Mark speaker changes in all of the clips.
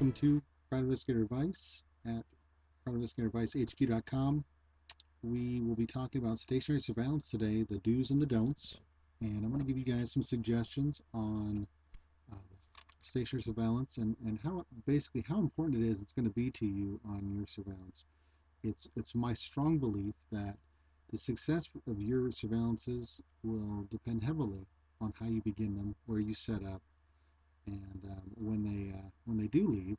Speaker 1: welcome to Private Investigator Advice at PrivateInvestigatorAdviceHQ.com. We will be talking about stationary surveillance today, the do's and the don'ts, and I'm going to give you guys some suggestions on um, stationary surveillance and how basically how important it is it's going to be to you on your surveillance. It's my strong belief that the success of your surveillances will depend heavily on how you begin them, where you set up, and when they do leave,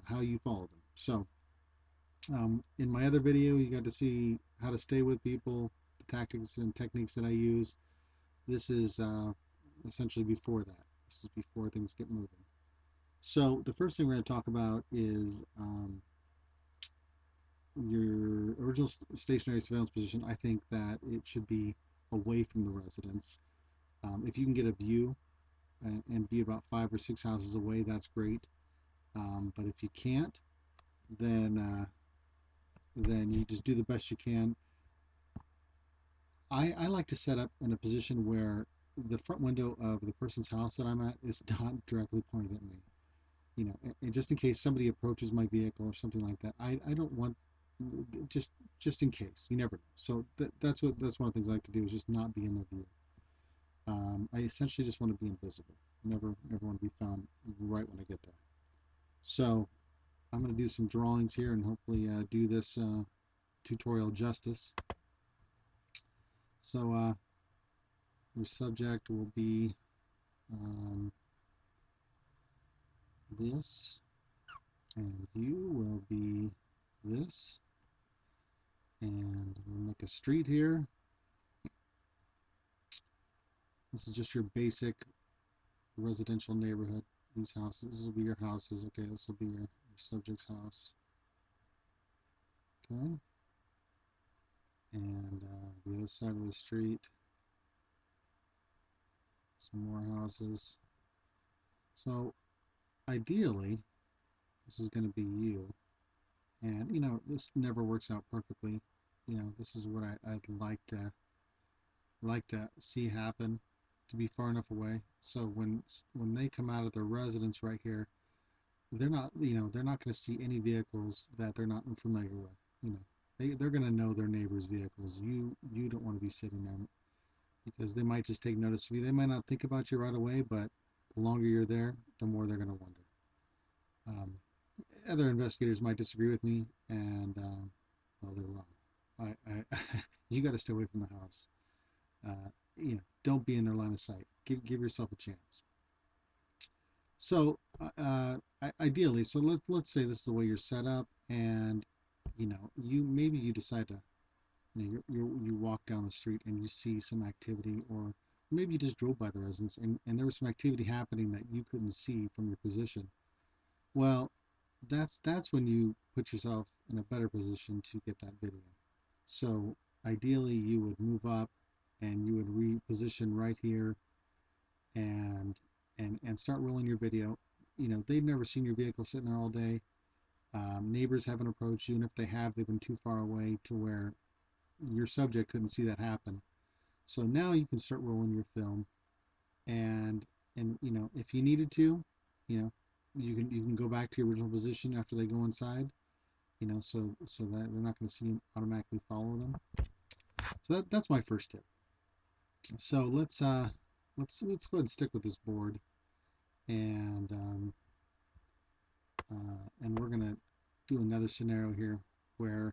Speaker 1: how you follow them. So in my other video, you got to see how to stay with people, the tactics and techniques that I use. This is essentially before that. This is before things get moving. So the first thing we're going to talk about is your original stationary surveillance position. I think that it should be away from the residence. If you can get a view and be about 5 or 6 houses away, that's great. But if you can't, then you just do the best you can. I like to set up in a position where the front window of the person's house that I'm at is not directly pointed at me. You know, and just in case somebody approaches my vehicle or something like that, I don't want just in case. You never know. So that's one of the things I like to do is just not be in their view. I essentially just want to be invisible. Never want to be found right when I get there. So I'm going to do some drawings here and hopefully do this tutorial justice. So your subject will be this, and you will be this, and we'll make a street here. This is just your basic residential neighborhood. These houses, this will be your houses. Okay, this will be your subject's house. Okay, and the other side of the street, some more houses. So ideally, this is going to be you. And you know, this never works out perfectly. You know, this is what I'd like to see happen, to be far enough away. So when they come out of their residence right here, they're not going to see any vehicles that they're not familiar with. You know, they're going to know their neighbors' vehicles. You don't want to be sitting there because they might just take notice of you. They might not think about you right away, but the longer you're there, the more they're going to wonder. Other investigators might disagree with me, and well, they're wrong. You got to stay away from the house. You know, don't be in their line of sight. Give yourself a chance. So ideally, so let's say this is the way you're set up, and you know, maybe you decide to, you know, you walk down the street and you see some activity, or maybe you just drove by the residence and there was some activity happening that you couldn't see from your position. Well, that's when you put yourself in a better position to get that video. So ideally, you would move up and you would reposition right here and start rolling your video. You know, they've never seen your vehicle sitting there all day. Neighbors haven't approached you, and if they have, they've been too far away to where your subject couldn't see that happen. So now you can start rolling your film, and you know, if you needed to, you know, you can go back to your original position after they go inside. You know, so that they're not going to see you automatically follow them. So that's my first tip. So let's go ahead and stick with this board, and we're gonna do another scenario here where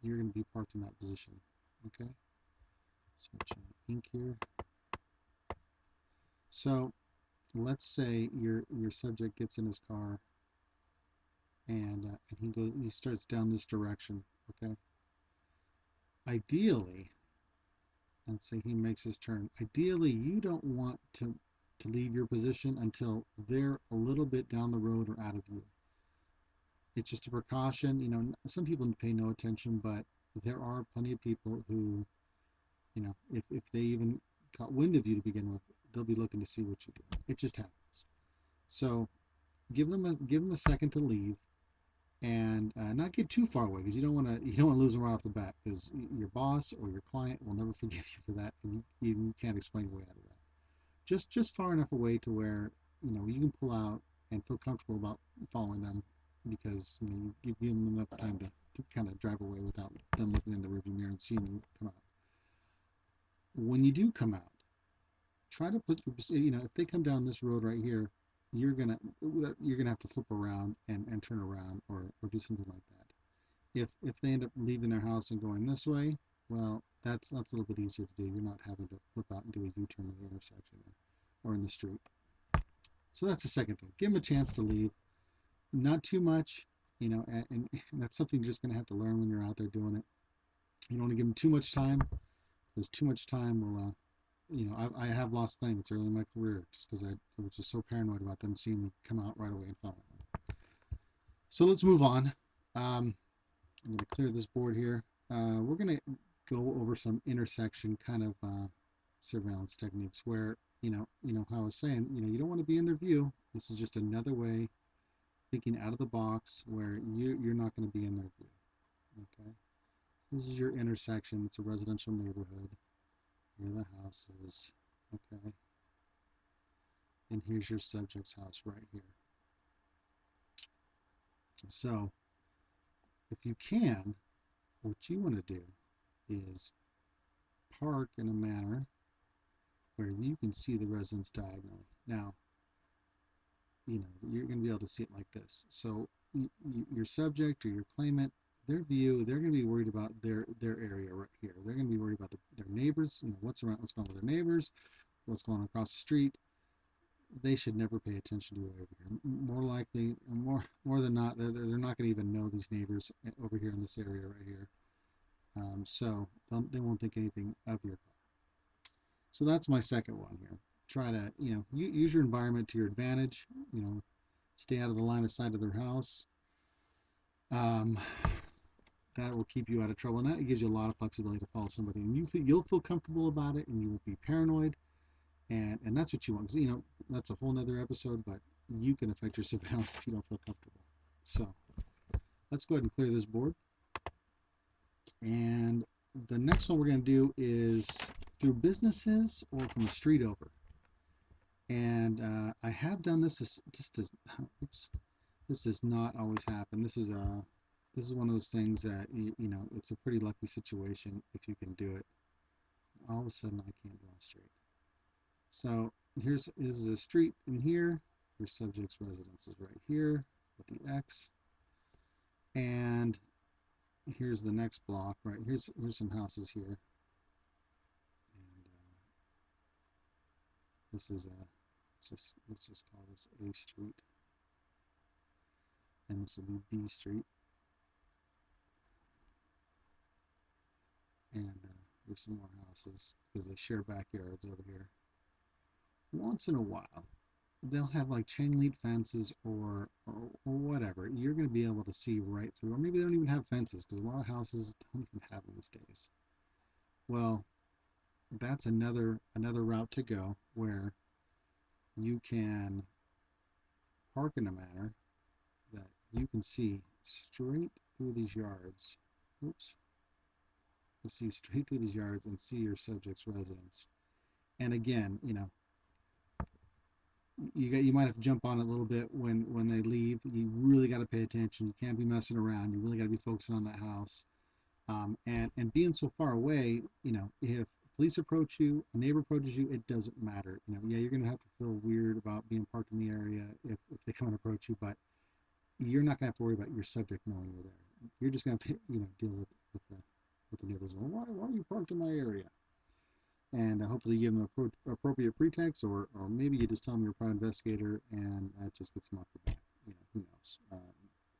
Speaker 1: you're gonna be parked in that position. Okay, switch on ink here. So let's say your subject gets in his car and he starts down this direction. Okay, ideally, let's say he makes his turn. Ideally, you don't want to leave your position until they're a little bit down the road or out of view. It's just a precaution. You know, some people pay no attention, but there are plenty of people who, you know, if they even caught wind of you to begin with, they'll be looking to see what you do. It just happens. So give them a second to leave, and not get too far away, because you don't want to lose them right off the bat, because your boss or your client will never forgive you for that, and you can't explain your way out of that. Just far enough away to where, you know, you can pull out and feel comfortable about following them because you give them enough time to kind of drive away without them looking in the rearview mirror and seeing you come out. When you do come out, try to put if they come down this road right here, you're gonna you're gonna have to flip around and turn around or do something like that. If they end up leaving their house and going this way, well, that's a little bit easier to do. You're not having to flip out and do a U-turn in the intersection or in the street. So that's the second thing. Give them a chance to leave. Not too much, and that's something you're just going to have to learn when you're out there doing it. You don't want to give them too much time because too much time will, I have lost claimants early in my career just because I was just so paranoid about them seeing me come out right away and follow them. So let's move on. I'm going to clear this board here. We're going to go over some intersection kind of surveillance techniques where, how I was saying, you don't want to be in their view. This is just another way thinking out of the box where you're not going to be in their view. Okay, this is your intersection. It's a residential neighborhood. Here are the houses. Okay, and here's your subject's house right here. So if you can, what you want to do is park in a manner where you can see the residence diagonally. Now, you're going to be able to see it like this. So your subject or your claimant, their view, they're going to be worried about their area right here. They're going to be worried about their neighbors, what's going on with their neighbors, what's going on across the street. They should never pay attention to you over here. More likely, more than not, they're not going to even know these neighbors over here in this area right here. So they won't think anything of your car. So that's my second one here. Try to, use your environment to your advantage. Stay out of the line of sight of their house. That will keep you out of trouble, and that gives you a lot of flexibility to follow somebody, and you'll feel comfortable about it, and you won't be paranoid, and that's what you want. Because that's a whole nother episode, but you can affect your surveillance if you don't feel comfortable. So let's go ahead and clear this board, and the next one we're going to do is through businesses or from the street over. And I have done this. This does not always happen. This is one of those things that it's a pretty lucky situation if you can do it. All of a sudden, I can't draw straight. So this is a street in here. Your subject's residence is right here with the X, and here's the next block. Right here's some houses here, and this is a let's just call this A Street, and this will be B Street, and there's some more houses because they share backyards over here. Once in a while, they'll have like chain link fences or whatever. You're going to be able to see right through, or maybe they don't even have fences because a lot of houses don't even have them these days. Well, that's another route to go where you can park in a manner that you can see straight through these yards. Oops. You see straight through these yards and see your subject's residence. And again, you might have to jump on it a little bit when they leave. You really got to pay attention. You can't be messing around. You really got to be focusing on that house. And being so far away, if police approach you, a neighbor approaches you, it doesn't matter. Yeah, you're going to have to feel weird about being parked in the area if they come and approach you, but you're not going to have to worry about your subject knowing you're there. You're just going to have to, deal with the neighbors. Well, why are you parked in my area? And hopefully you give them an appropriate pretext, or maybe you just tell them you're a private investigator, and that just gets them off the back. Who knows?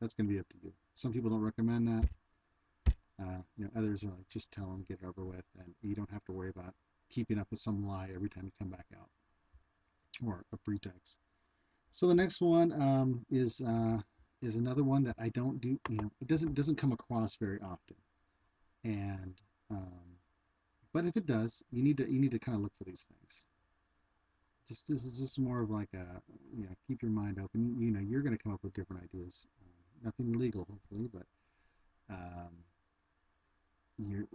Speaker 1: That's going to be up to you. Some people don't recommend that. Others are like, just tell them, get it over with, and you don't have to worry about keeping up with some lie every time you come back out, or a pretext. So the next one is another one that I don't do. It doesn't come across very often, and but if it does, you need to kind of look for these things. This is just more of like a keep your mind open. You're going to come up with different ideas. Nothing illegal, hopefully, but you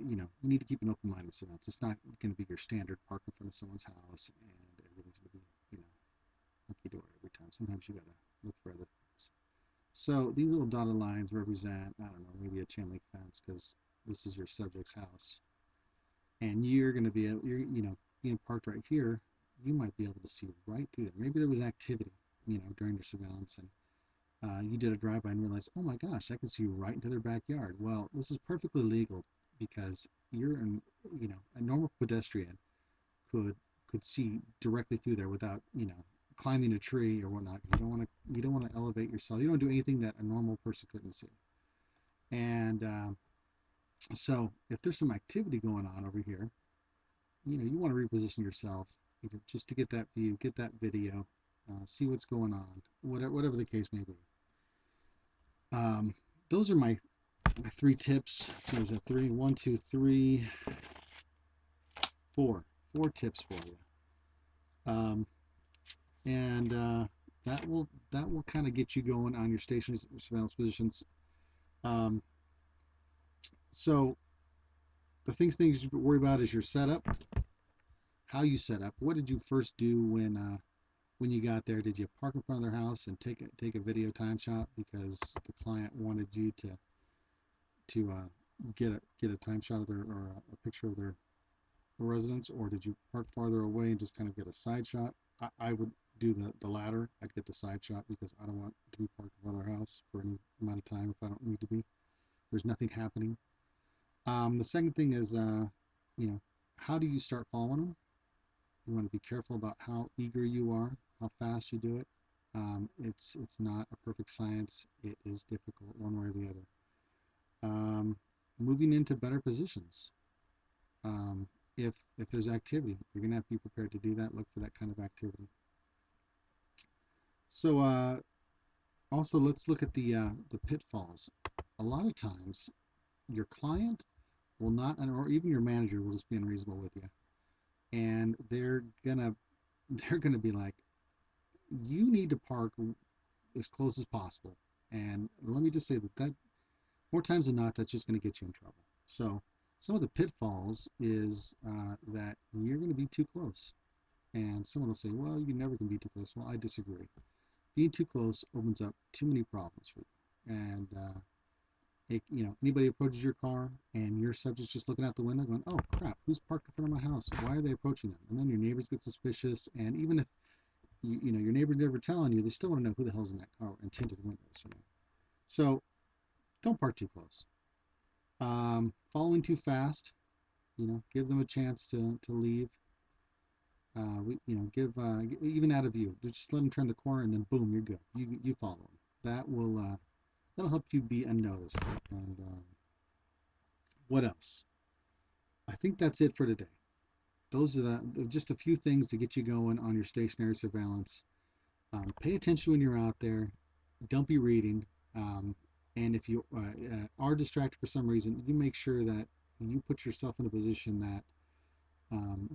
Speaker 1: need to keep an open mind with surveillance. It's not going to be your standard park in front of someone's house and everything's going to be hunky dory every time. Sometimes you got to look for other things. So these little dotted lines represent, I don't know, maybe a chain link fence because this is your subject's house. And you're going to be able, being parked right here, you might be able to see right through there. Maybe there was activity, during your surveillance, and you did a drive-by and realized, oh my gosh, I can see right into their backyard. Well, this is perfectly legal because a normal pedestrian could could see directly through there without, climbing a tree or whatnot. You don't want to elevate yourself. You don't do anything that a normal person couldn't see. And so if there's some activity going on over here, you want to reposition yourself either just to get that view, get that video, see what's going on, whatever the case may be. Those are my three tips. So there's a three, one, two, three, four tips for you. And that will kind of get you going on your station surveillance positions. Um, so the things you worry about is your setup, how you set up. What did you first do when you got there? Did you park in front of their house and take a video time shot because the client wanted you to get a time shot of their or a picture of their residence, or did you park farther away and just kind of get a side shot? I would do the latter. I'd get the side shot because I don't want to be parked in front of their house for any amount of time if I don't need to be. There's nothing happening. The second thing is, how do you start following them? You want to be careful about how eager you are, how fast you do it. It's not a perfect science. It is difficult one way or the other. Moving into better positions. Um, if there's activity, you're gonna have to be prepared to do that. Look for that kind of activity. So also let's look at the pitfalls. A lot of times, your client will not, or even your manager will just be unreasonable with you, and they're gonna be like, you need to park as close as possible. And let me just say that more times than not, that's just going to get you in trouble. So some of the pitfalls is that you're going to be too close. And someone will say, well, you never can be too close. Well, I disagree. Being too close opens up too many problems for you. And anybody approaches your car and your subject's just looking out the window going, oh crap, who's parked in front of my house? Why are they approaching them? And then your neighbors get suspicious. And even if your neighbor's never telling you, they still want to know who the hell's in that car and tinted windows. So don't park too close. Following too fast, give them a chance to leave. Give even out of view. Just let them turn the corner and then boom, you're good. You follow them. That'll help you be unnoticed. And what else? I think that's it for today. Those are just a few things to get you going on your stationary surveillance. Pay attention when you're out there. Don't be reading. And if you are distracted for some reason, you make sure that you put yourself in a position that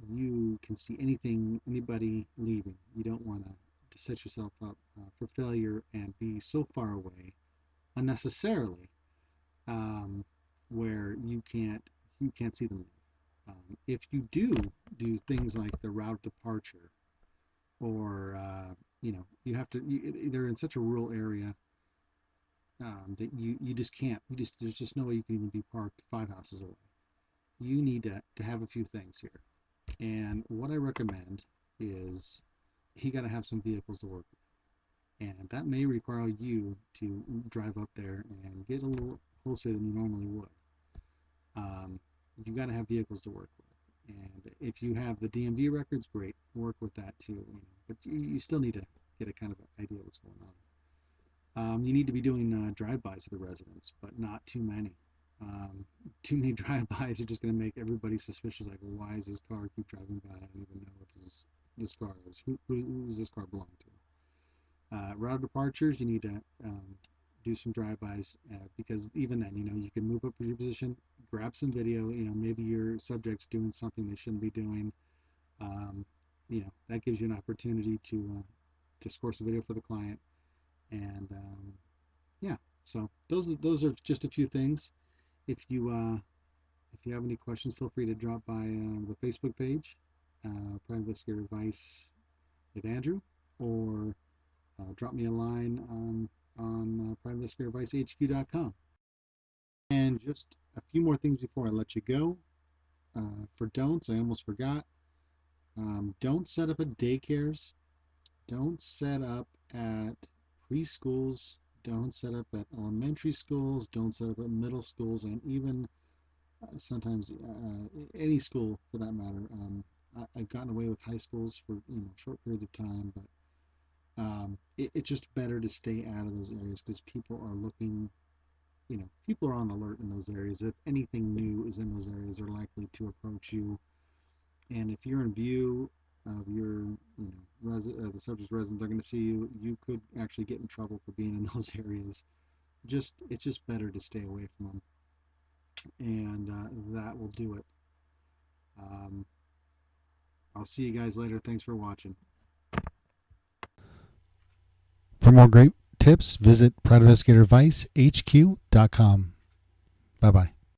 Speaker 1: you can see anybody leaving. You don't want to set yourself up for failure and be so far away unnecessarily where you can't see them leave. If you do things like the route of departure, or you have to, they're in such a rural area that you just can't. There's just no way you can even be parked 5 houses away. You need to have a few things here. And what I recommend is you got to have some vehicles to work with. And that may require you to drive up there and get a little closer than you normally would. You got to have vehicles to work with. And if you have the DMV records, great, work with that too. But you still need to get a kind of idea of what's going on. You need to be doing drive-bys of the residents, but not too many. Too many drive-bys are just going to make everybody suspicious. Like, well, why is this car keep driving by? I don't even know what this car is. Who does this car belong to? Route departures, you need to do some drive-bys because even then, you can move up your position, grab some video. Maybe your subject's doing something they shouldn't be doing. That gives you an opportunity to score some video for the client. And yeah, so those are just a few things. If you have any questions, feel free to drop by the Facebook page, Private Investigator Advice with Andrew, or drop me a line on PrivateInvestigatorViceHQ.com. And just a few more things before I let you go. For don'ts, I almost forgot. Don't set up at daycares. Don't set up at preschools. Don't set up at elementary schools. Don't set up at middle schools, and even sometimes any school for that matter. I've gotten away with high schools for short periods of time, but it's just better to stay out of those areas because people are looking. People are on alert in those areas. If anything new is in those areas, they're likely to approach you. And if you're in view of your, the subject's residence, they're going to see you. You could actually get in trouble for being in those areas. It's just better to stay away from them, and that will do it. Um, I'll see you guys later. Thanks for watching. For more great tips, visit PrivateInvestigatorViceHQ.com. Bye bye.